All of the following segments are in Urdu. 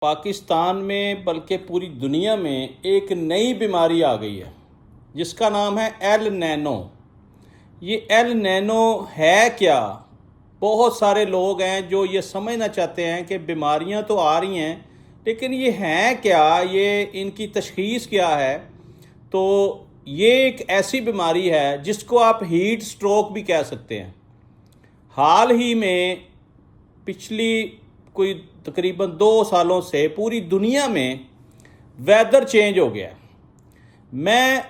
پاکستان میں بلکہ پوری دنیا میں ایک نئی بیماری آ گئی ہے جس کا نام ہے ایل نینو۔ یہ ایل نینو ہے کیا؟ بہت سارے لوگ ہیں جو یہ سمجھنا چاہتے ہیں کہ بیماریاں تو آ رہی ہیں لیکن یہ ہیں کیا، یہ ان کی تشخیص کیا ہے؟ تو یہ ایک ایسی بیماری ہے جس کو آپ ہیٹ سٹروک بھی کہہ سکتے ہیں۔ حال ہی میں پچھلی کوئی تقریباً 2 سالوں سے پوری دنیا میں ویدر چینج ہو گیا ہے۔ میں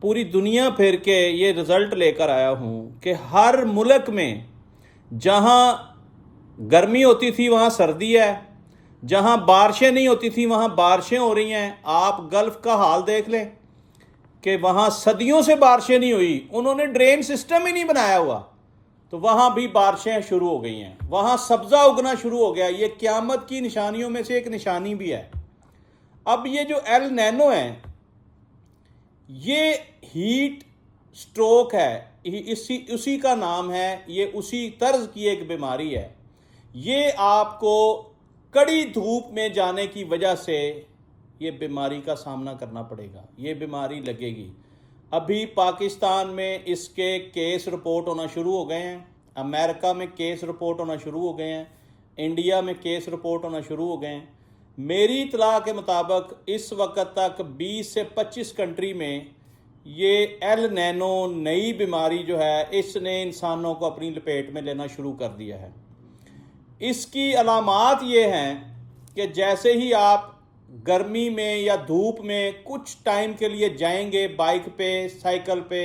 پوری دنیا پھر کے یہ رزلٹ لے کر آیا ہوں کہ ہر ملک میں جہاں گرمی ہوتی تھی وہاں سردی ہے، جہاں بارشیں نہیں ہوتی تھیں وہاں بارشیں ہو رہی ہیں۔ آپ گلف کا حال دیکھ لیں کہ وہاں صدیوں سے بارشیں نہیں ہوئی، انہوں نے ڈرین سسٹم ہی نہیں بنایا ہوا، تو وہاں بھی بارشیں شروع ہو گئی ہیں، وہاں سبزہ اگنا شروع ہو گیا۔ یہ قیامت کی نشانیوں میں سے ایک نشانی بھی ہے۔ اب یہ جو ایل نینو ہے یہ ہیٹ سٹروک ہے، اسی کا نام ہے، یہ اسی طرز کی ایک بیماری ہے۔ یہ آپ کو کڑی دھوپ میں جانے کی وجہ سے یہ بیماری کا سامنا کرنا پڑے گا، یہ بیماری لگے گی۔ ابھی پاکستان میں اس کے کیس رپورٹ ہونا شروع ہو گئے ہیں، امریکہ میں کیس رپورٹ ہونا شروع ہو گئے ہیں، انڈیا میں کیس رپورٹ ہونا شروع ہو گئے ہیں۔ میری اطلاع کے مطابق اس وقت تک 20 سے 25 کنٹری میں یہ ایل نینو نئی بیماری جو ہے اس نے انسانوں کو اپنی لپیٹ میں لینا شروع کر دیا ہے۔ اس کی علامات یہ ہیں کہ جیسے ہی آپ گرمی میں یا دھوپ میں کچھ ٹائم کے لیے جائیں گے بائک پہ، سائیکل پہ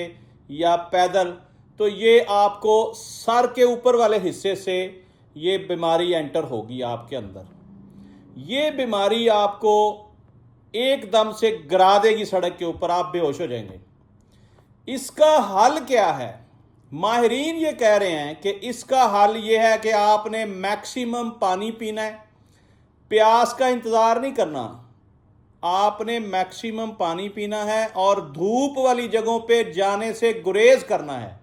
یا پیدل، تو یہ آپ کو سر کے اوپر والے حصے سے یہ بیماری انٹر ہوگی آپ کے اندر۔ یہ بیماری آپ کو ایک دم سے گرا دے گی سڑک کے اوپر، آپ بے ہوش ہو جائیں گے۔ اس کا حل کیا ہے؟ ماہرین یہ کہہ رہے ہیں کہ اس کا حل یہ ہے کہ آپ نے میکسیمم پانی پینا ہے، پیاس کا انتظار نہیں کرنا، آپ نے میکسیمم پانی پینا ہے اور دھوپ والی جگہوں پہ جانے سے گریز کرنا ہے۔